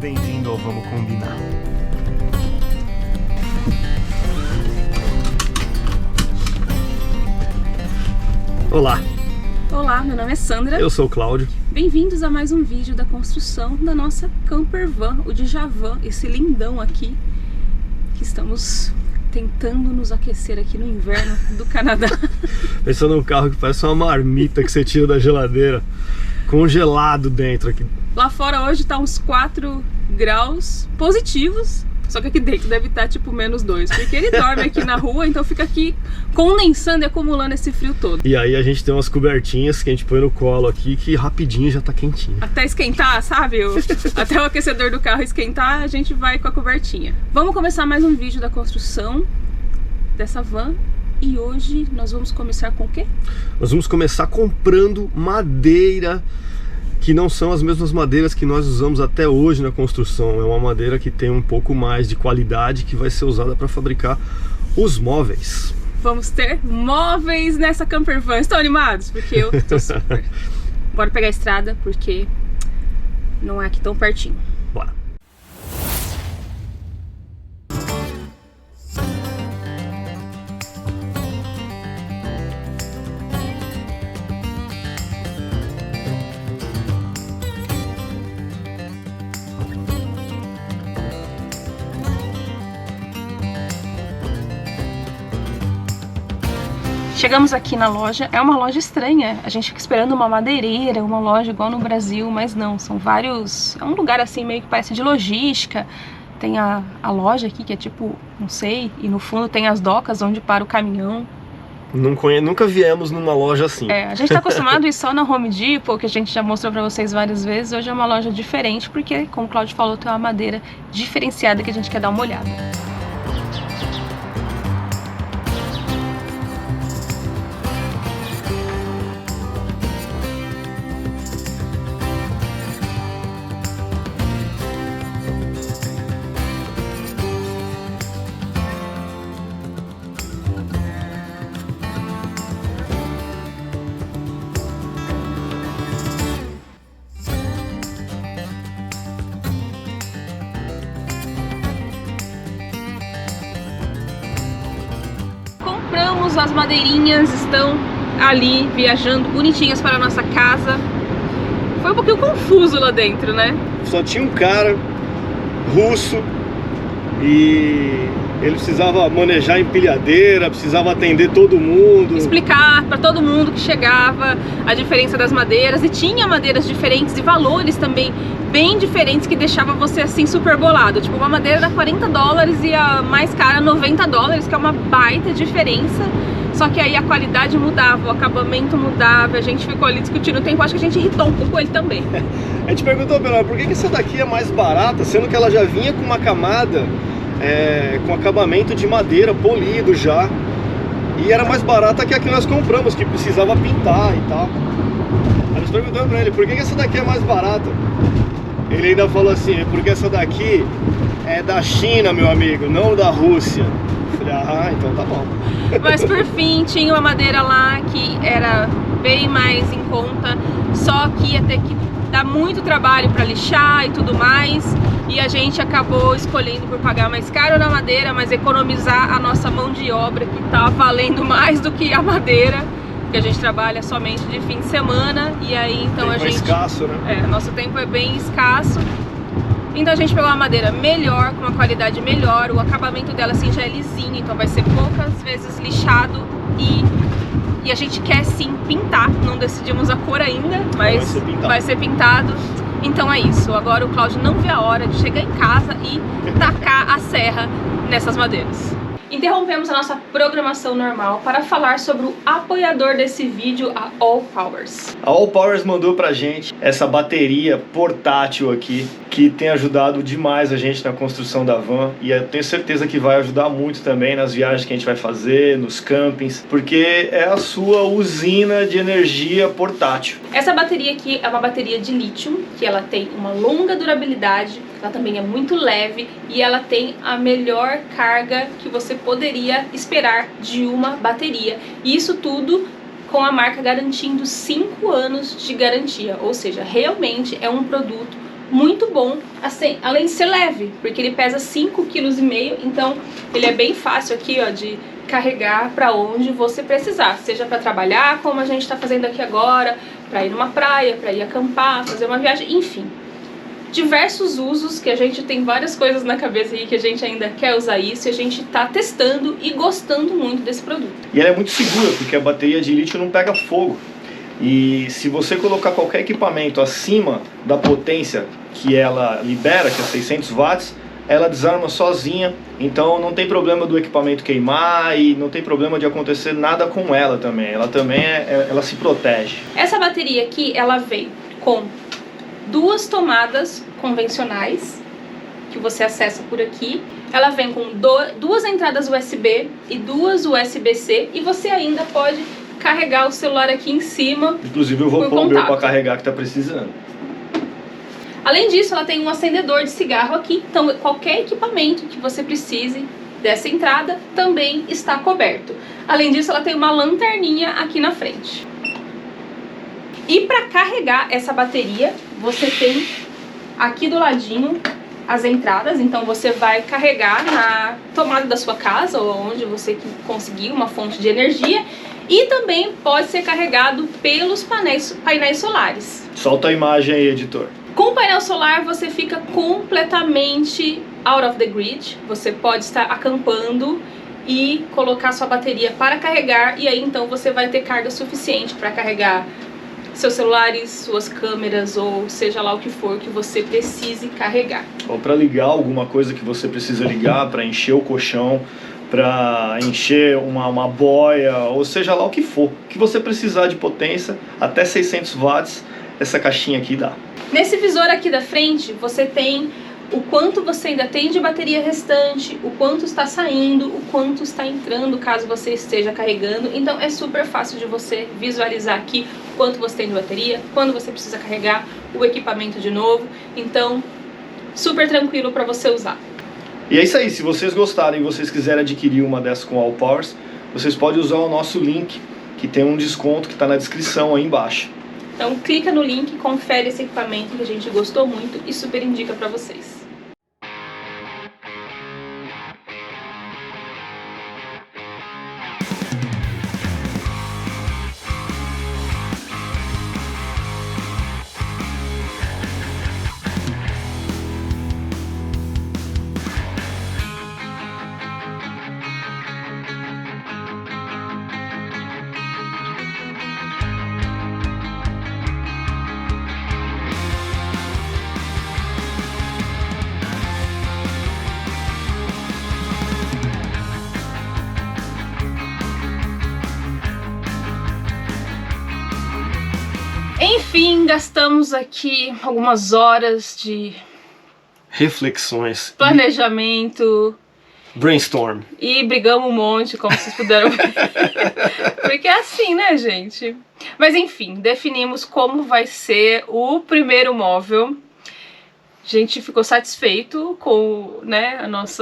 bem-vindo ao Vamos Combinar. Olá! Olá, meu nome é Sandra. Eu sou o Cláudio. Bem-vindos a mais um vídeo da construção da nossa camper van, o Djavan, esse lindão aqui, que estamos tentando nos aquecer aqui no inverno do Canadá. Pensando num carro que parece uma marmita que você tira da geladeira, congelado dentro aqui. Lá fora hoje tá uns 4 graus positivos, só que aqui dentro deve estar tipo -2, porque ele dorme aqui na rua, então fica aqui condensando e acumulando esse frio todo. E aí a gente tem umas cobertinhas que a gente põe no colo aqui, que rapidinho já tá quentinho. Até esquentar, sabe? Até o aquecedor do carro esquentar, a gente vai com a cobertinha. Vamos começar mais um vídeo da construção dessa van. E hoje nós vamos começar com o quê? Nós vamos começar comprando madeira, que não são as mesmas madeiras que nós usamos até hoje na construção. É uma madeira que tem um pouco mais de qualidade, que vai ser usada para fabricar os móveis. Vamos ter móveis nessa camper van. Estão animados? Porque eu estou super. Bora pegar a estrada, porque não é aqui tão pertinho. Bora. Chegamos aqui na loja, é uma loja estranha, a gente fica esperando uma madeireira, uma loja igual no Brasil, mas não, são vários, é um lugar assim meio que parece de logística. Tem a loja aqui que é tipo, não sei, e no fundo tem as docas onde para o caminhão. Nunca viemos numa loja assim. É, a gente tá acostumado a ir só na Home Depot, que a gente já mostrou pra vocês várias vezes. Hoje é uma loja diferente, porque, como o Cláudio falou, tem uma madeira diferenciada que a gente quer dar uma olhada. As madeirinhas estão ali viajando bonitinhas para a nossa casa. Foi um pouquinho confuso lá dentro, né? Só tinha um cara russo e ele precisava manejar empilhadeira, precisava atender todo mundo, explicar para todo mundo que chegava a diferença das madeiras, e tinha madeiras diferentes e valores também bem diferentes que deixava você assim super bolado. Tipo, uma madeira era $40 e a mais cara $90, que é uma baita diferença. Só que aí a qualidade mudava, o acabamento mudava, a gente ficou ali discutindo o tempo, acho que a gente irritou um pouco ele também. A gente perguntou pra ela, por que essa daqui é mais barata, sendo que ela já vinha com uma camada com acabamento de madeira polido já, e era mais barata que a que nós compramos, que precisava pintar e tal. Aí nós perguntamos pra ele, por que essa daqui é mais barata? Ele ainda falou assim, porque essa daqui é da China, meu amigo, não da Rússia. Eu falei, ah, então tá bom. Mas por fim tinha uma madeira lá que era bem mais em conta, só que ia ter que dar muito trabalho para lixar e tudo mais, e a gente acabou escolhendo por pagar mais caro na madeira, mas economizar a nossa mão de obra, que tá valendo mais do que a madeira, porque a gente trabalha somente de fim de semana, e aí então a gente... escasso, né? Nosso tempo é bem escasso. Então a gente pegou uma madeira melhor, com uma qualidade melhor, o acabamento dela assim já é lisinho, então vai ser poucas vezes lixado, e a gente quer sim pintar, não decidimos a cor ainda, mas vai ser pintado. Então é isso, agora o Cláudio não vê a hora de chegar em casa e tacar a serra nessas madeiras. Interrompemos a nossa programação normal para falar sobre o apoiador desse vídeo, a All Powers. A All Powers mandou pra gente essa bateria portátil aqui, que tem ajudado demais a gente na construção da van, e eu tenho certeza que vai ajudar muito também nas viagens que a gente vai fazer, nos campings, porque é a sua usina de energia portátil. Essa bateria aqui é uma bateria de lítio, que ela tem uma longa durabilidade, ela também é muito leve e ela tem a melhor carga que você poderia esperar de uma bateria. E isso tudo com a marca garantindo 5 anos de garantia, ou seja, realmente é um produto muito bom, assim, além de ser leve, porque ele pesa 5,5 kg, então ele é bem fácil aqui, ó, de carregar para onde você precisar, seja para trabalhar, como a gente está fazendo aqui agora, para ir numa praia, para ir acampar, fazer uma viagem, enfim. Diversos usos, que a gente tem várias coisas na cabeça aí que a gente ainda quer usar isso, e a gente tá testando e gostando muito desse produto. E ela é muito segura, porque a bateria de lítio não pega fogo. E se você colocar qualquer equipamento acima da potência que ela libera, que é 600 watts, ela desarma sozinha, então não tem problema do equipamento queimar e não tem problema de acontecer nada com ela também. Ela também ela se protege. Essa bateria aqui, ela vem com 2 tomadas convencionais, que você acessa por aqui. Ela vem com 2 entradas USB e 2 USB-C, e você ainda pode carregar o celular aqui em cima. Inclusive eu vou pôr o meu para carregar, que tá precisando. Além disso, ela tem um acendedor de cigarro aqui, então qualquer equipamento que você precise dessa entrada também está coberto. Além disso, ela tem uma lanterninha aqui na frente. E para carregar essa bateria, você tem aqui do ladinho as entradas, então você vai carregar na tomada da sua casa ou onde você conseguir uma fonte de energia, e também pode ser carregado pelos painéis solares. Solta a imagem aí, editor. Com o painel solar você fica completamente out of the grid, você pode estar acampando e colocar sua bateria para carregar, e aí então você vai ter carga suficiente para carregar seus celulares, suas câmeras, ou seja lá o que for que você precise carregar. Ou para ligar alguma coisa que você precisa ligar, para encher o colchão, para encher uma boia, ou seja lá o que for, que você precisar de potência, até 600 watts, essa caixinha aqui dá. Nesse visor aqui da frente, você tem o quanto você ainda tem de bateria restante, o quanto está saindo, o quanto está entrando caso você esteja carregando. Então é super fácil de você visualizar aqui quanto você tem de bateria, quando você precisa carregar o equipamento de novo. Então, super tranquilo para você usar. E é isso aí, se vocês gostarem e vocês quiserem adquirir uma dessas com All Powers, vocês podem usar o nosso link, que tem um desconto que está na descrição aí embaixo. Então clica no link, confere esse equipamento que a gente gostou muito e super indica para vocês. Enfim, gastamos aqui algumas horas de reflexões, planejamento, brainstorm, e brigamos um monte, como vocês puderam ver. Porque é assim, né, gente? Mas enfim, definimos como vai ser o primeiro móvel. A gente ficou satisfeito com, né, as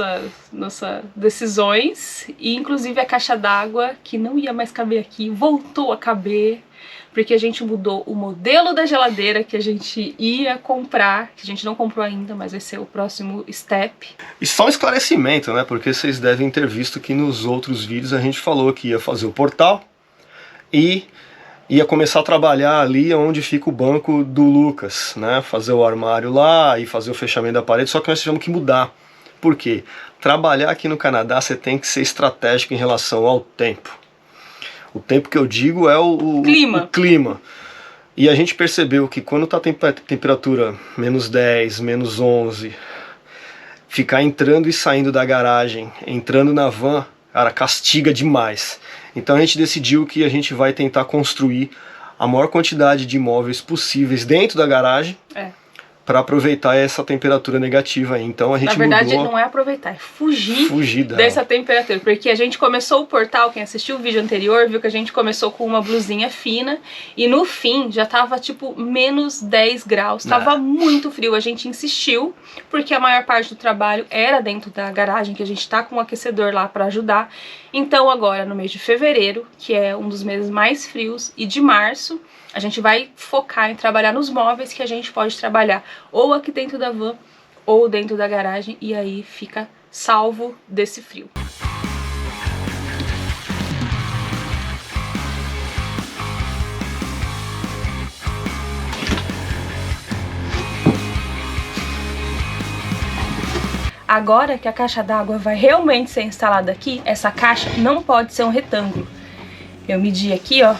nossas decisões, e inclusive a caixa d'água, que não ia mais caber aqui, voltou a caber, porque a gente mudou o modelo da geladeira que a gente ia comprar, que a gente não comprou ainda, mas vai ser o próximo step. E só um esclarecimento, né, porque vocês devem ter visto que nos outros vídeos a gente falou que ia fazer o portal e ia começar a trabalhar ali onde fica o banco do Lucas, né, fazer o armário lá e fazer o fechamento da parede, só que nós tivemos que mudar. Por quê? Trabalhar aqui no Canadá você tem que ser estratégico em relação ao tempo. O tempo que eu digo é o clima. E a gente percebeu que quando está a temperatura menos 10, menos 11, ficar entrando e saindo da garagem, entrando na van, cara, castiga demais. Então a gente decidiu que a gente vai tentar construir a maior quantidade de imóveis possíveis dentro da garagem. Para aproveitar essa temperatura negativa aí. Então a gente mudou. Na verdade não é aproveitar, é fugir dessa temperatura, porque a gente começou o portal, quem assistiu o vídeo anterior viu que a gente começou com uma blusinha fina e no fim já tava tipo menos 10 graus, tava muito frio. A gente insistiu, porque a maior parte do trabalho era dentro da garagem, que a gente tá com um aquecedor lá para ajudar. Então agora no mês de fevereiro, que é um dos meses mais frios, e de março, a gente vai focar em trabalhar nos móveis, que a gente pode trabalhar ou aqui dentro da van, ou dentro da garagem, e aí fica salvo desse frio. Agora que a caixa d'água vai realmente ser instalada aqui, essa caixa não pode ser um retângulo. Eu medi aqui, ó,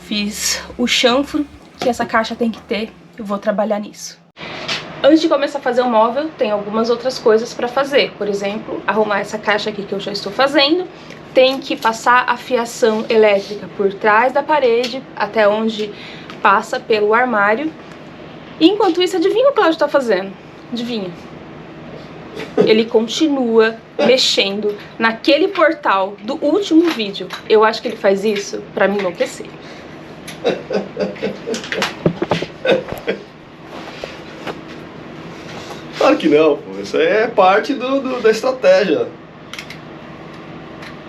fiz o chanfro que essa caixa tem que ter, eu vou trabalhar nisso. Antes de começar a fazer o móvel, tem algumas outras coisas para fazer. Por exemplo, arrumar essa caixa aqui que eu já estou fazendo. Tem que passar a fiação elétrica por trás da parede, até onde passa pelo armário. E enquanto isso, adivinha o que o Cláudio está fazendo? Adivinha? Ele continua mexendo naquele portal do último vídeo. Eu acho que ele faz isso pra me enlouquecer. Claro que não, pô. Isso aí é parte da estratégia.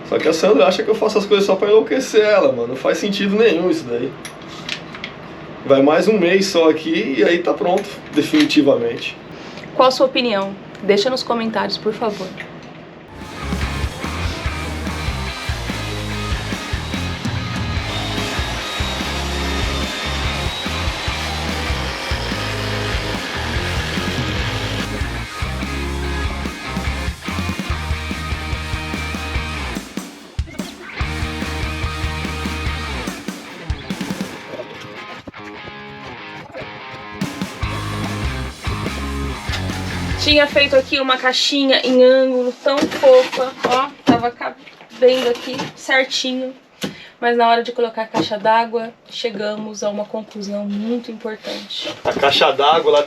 Só que a Sandra acha que eu faço as coisas só pra enlouquecer ela, mano. Não faz sentido nenhum isso daí. Vai mais um mês só aqui e aí tá pronto, definitivamente. Qual a sua opinião? Deixa nos comentários, por favor. Tinha feito aqui uma caixinha em ângulo tão fofa, ó, tava cabendo aqui certinho. Mas na hora de colocar a caixa d'água, chegamos a uma conclusão muito importante. A caixa d'água, ela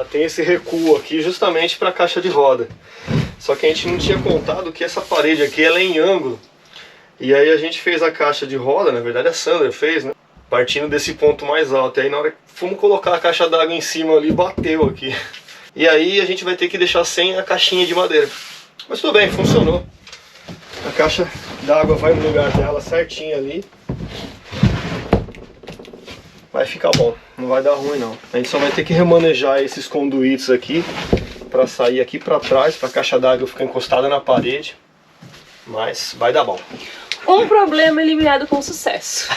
tem esse recuo aqui justamente para a caixa de roda. Só que a gente não tinha contado que essa parede aqui, ela é em ângulo. E aí a gente fez a caixa de roda, na verdade a Sandra fez, né? Partindo desse ponto mais alto. E aí na hora que fomos colocar a caixa d'água em cima ali, bateu aqui. E aí a gente vai ter que deixar sem a caixinha de madeira. Mas tudo bem, funcionou. A caixa d'água vai no lugar dela certinho ali. Vai ficar bom, não vai dar ruim não. A gente só vai ter que remanejar esses conduítes aqui para sair aqui para trás, para a caixa d'água ficar encostada na parede. Mas vai dar bom. Um problema eliminado com sucesso.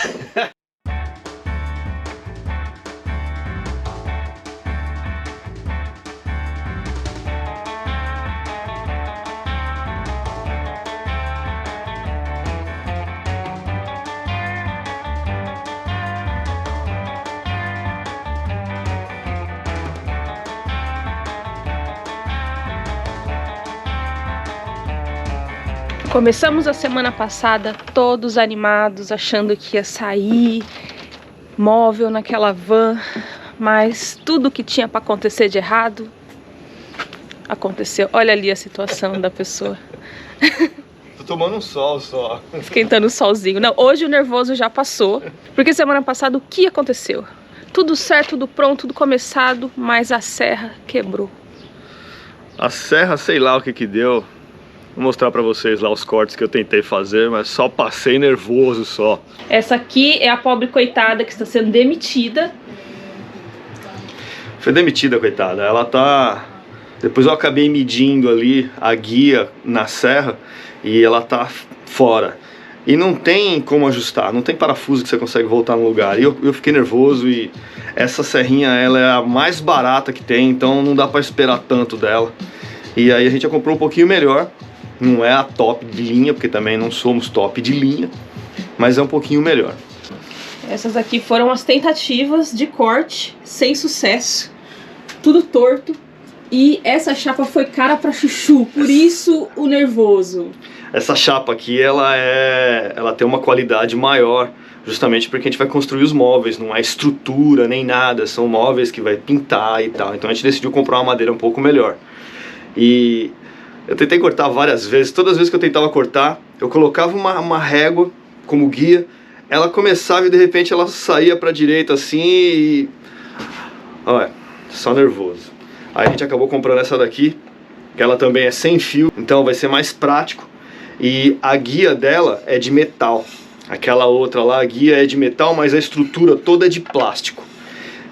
Começamos a semana passada todos animados, achando que ia sair móvel naquela van, mas tudo que tinha para acontecer de errado aconteceu. Olha ali a situação da pessoa. Tô tomando um sol só. Esquentando o solzinho. Não, hoje o nervoso já passou, porque semana passada o que aconteceu? Tudo certo, tudo pronto, tudo começado, mas a serra quebrou. A serra, sei lá o que que deu. Vou mostrar pra vocês lá os cortes que eu tentei fazer, mas só passei nervoso só. Essa aqui é a pobre coitada que está sendo demitida. Foi demitida, coitada. Ela tá... Depois eu acabei medindo ali a guia na serra e ela tá fora. E não tem como ajustar, não tem parafuso que você consegue voltar no lugar. E eu fiquei nervoso e essa serrinha ela é a mais barata que tem, então não dá pra esperar tanto dela. E aí a gente já comprou um pouquinho melhor. Não é a top de linha, porque também não somos top de linha, mas é um pouquinho melhor. Essas aqui foram as tentativas de corte, sem sucesso, tudo torto. E essa chapa foi cara pra chuchu, por isso o nervoso. Essa chapa aqui, ela tem uma qualidade maior, justamente porque a gente vai construir os móveis, não é estrutura nem nada, são móveis que vai pintar e tal. Então a gente decidiu comprar uma madeira um pouco melhor. E eu tentei cortar várias vezes, todas as vezes que eu tentava cortar, eu colocava uma régua como guia, ela começava e de repente ela saía pra direita assim e... Olha, só nervoso. Aí a gente acabou comprando essa daqui, que ela também é sem fio, então vai ser mais prático. E a guia dela é de metal. Aquela outra lá, a guia é de metal, mas a estrutura toda é de plástico.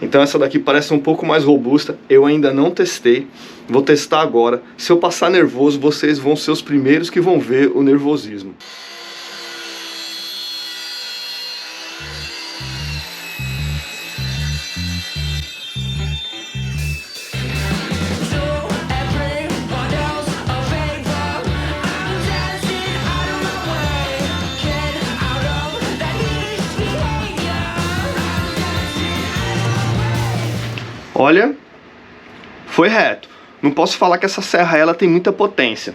Então essa daqui parece um pouco mais robusta. Eu ainda não testei, vou testar agora. Se eu passar nervoso, vocês vão ser os primeiros que vão ver o nervosismo. Olha, foi reto. Não posso falar que essa serra ela tem muita potência,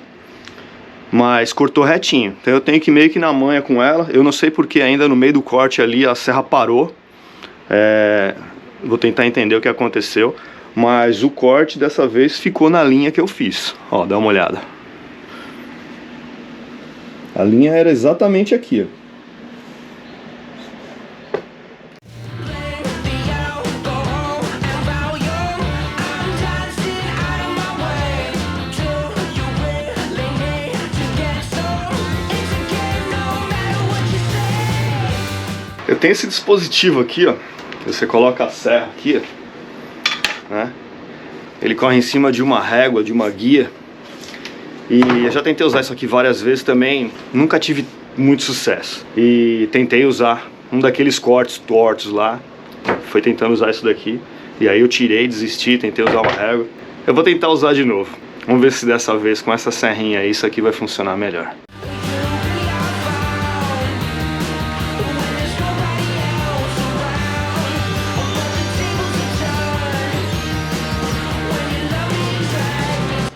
mas cortou retinho. Então eu tenho que ir meio que na manha com ela. Eu não sei porque ainda no meio do corte ali a serra parou. Vou tentar entender o que aconteceu. Mas o corte dessa vez ficou na linha que eu fiz. Ó, dá uma olhada. A linha era exatamente aqui, ó. Eu tenho esse dispositivo aqui, ó. Você coloca a serra aqui, ó, né? Ele corre em cima de uma régua, de uma guia. E eu já tentei usar isso aqui várias vezes também. Nunca tive muito sucesso. E tentei usar um daqueles cortes tortos lá. Foi tentando usar isso daqui. E aí eu tirei, desisti, tentei usar uma régua. Eu vou tentar usar de novo. Vamos ver se dessa vez com essa serrinha aí isso aqui vai funcionar melhor.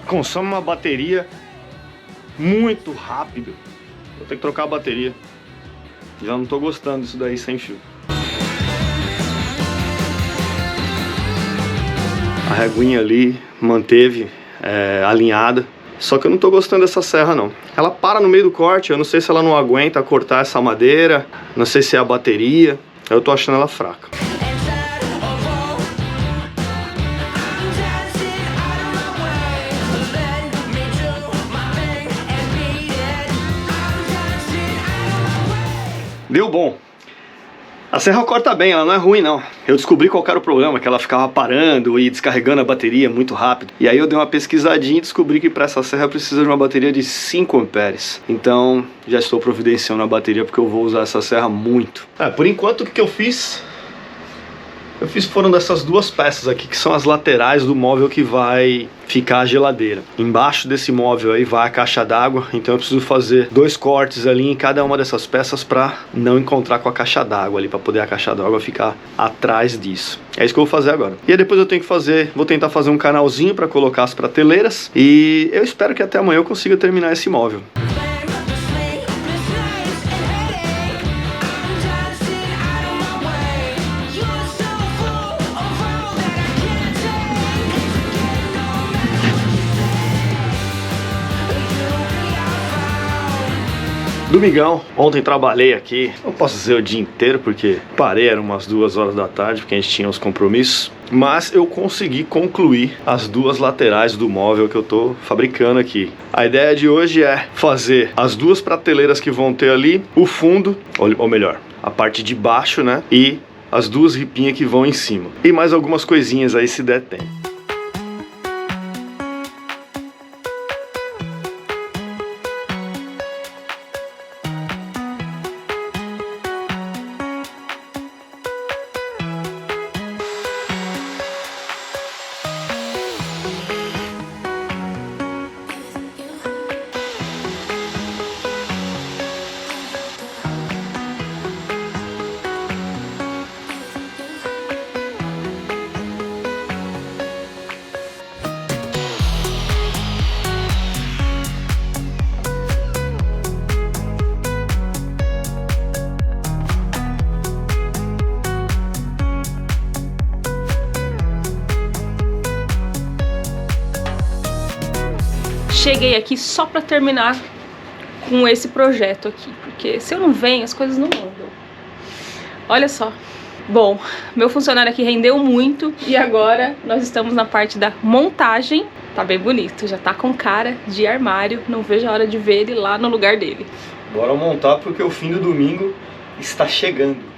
Consome uma bateria muito rápido. Vou ter que trocar a bateria. Já não tô gostando disso daí sem fio. A reguinha ali manteve alinhada. Só que eu não tô gostando dessa serra não. Ela para no meio do corte. Eu não sei se ela não aguenta cortar essa madeira. Não sei se é a bateria. Eu tô achando ela fraca. Deu bom. A serra corta bem, ela não é ruim não. Eu descobri qual era o problema, que ela ficava parando e descarregando a bateria muito rápido. E aí eu dei uma pesquisadinha e descobri que para essa serra precisa de uma bateria de 5 amperes. Então já estou providenciando a bateria porque eu vou usar essa serra muito. Por enquanto o que eu fiz? Eu fiz foram dessas duas peças aqui, que são as laterais do móvel que vai ficar a geladeira. Embaixo desse móvel aí vai a caixa d'água, então eu preciso fazer 2 cortes ali em cada uma dessas peças para não encontrar com a caixa d'água ali, para poder a caixa d'água ficar atrás disso. É isso que eu vou fazer agora. E aí depois eu tenho que vou tentar fazer um canalzinho para colocar as prateleiras e eu espero que até amanhã eu consiga terminar esse móvel. Domingão, ontem trabalhei aqui, não posso dizer o dia inteiro porque parei, eram umas 2 horas da tarde porque a gente tinha os compromissos. Mas eu consegui concluir as 2 laterais do móvel que eu tô fabricando aqui. A ideia de hoje é fazer as 2 prateleiras que vão ter ali, o fundo, ou melhor, a parte de baixo, né? E as 2 ripinhas que vão em cima. E mais algumas coisinhas aí se der tempo. Cheguei aqui só pra terminar com esse projeto aqui, porque se eu não venho, as coisas não andam. Olha só. Bom, meu funcionário aqui rendeu muito e agora nós estamos na parte da montagem. Tá bem bonito, já tá com cara de armário, não vejo a hora de ver ele lá no lugar dele. Bora montar porque o fim do domingo está chegando.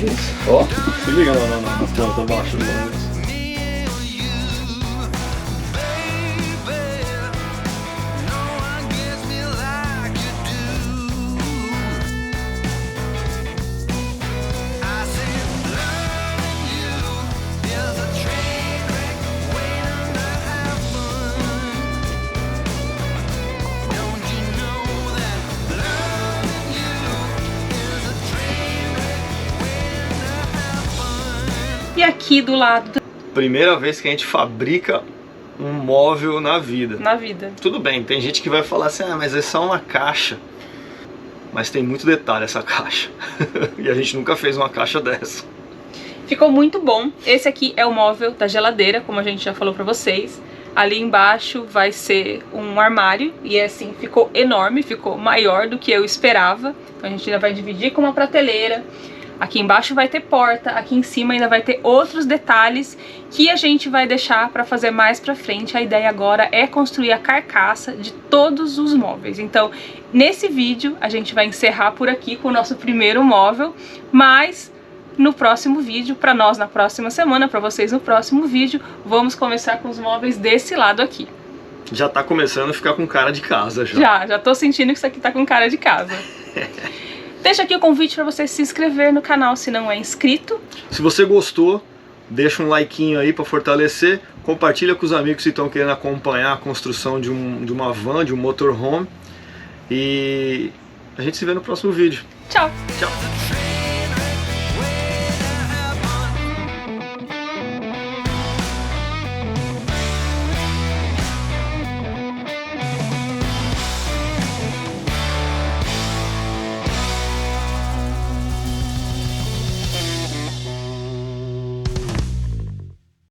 isso. Ó, se liga na planta baixa do negócio. E aqui do lado... Primeira vez que a gente fabrica um móvel na vida. Na vida. Tudo bem, tem gente que vai falar assim, ah, mas é só uma caixa. Mas tem muito detalhe essa caixa. E a gente nunca fez uma caixa dessa. Ficou muito bom. Esse aqui é o móvel da geladeira, como a gente já falou pra vocês. Ali embaixo vai ser um armário. E assim, ficou enorme, ficou maior do que eu esperava. Então a gente ainda vai dividir com uma prateleira. Aqui embaixo vai ter porta, aqui em cima ainda vai ter outros detalhes que a gente vai deixar para fazer mais pra frente. A ideia agora é construir a carcaça de todos os móveis. Então, nesse vídeo a gente vai encerrar por aqui com o nosso primeiro móvel, mas no próximo vídeo, para nós na próxima semana, para vocês no próximo vídeo, vamos começar com os móveis desse lado aqui. Já tá começando a ficar com cara de casa já. Já tô sentindo que isso aqui tá com cara de casa. Deixa aqui o convite para você se inscrever no canal se não é inscrito. Se você gostou, deixa um likeinho aí para fortalecer. Compartilha com os amigos que estão querendo acompanhar a construção de uma van, de um motorhome. E a gente se vê no próximo vídeo. Tchau! Tchau!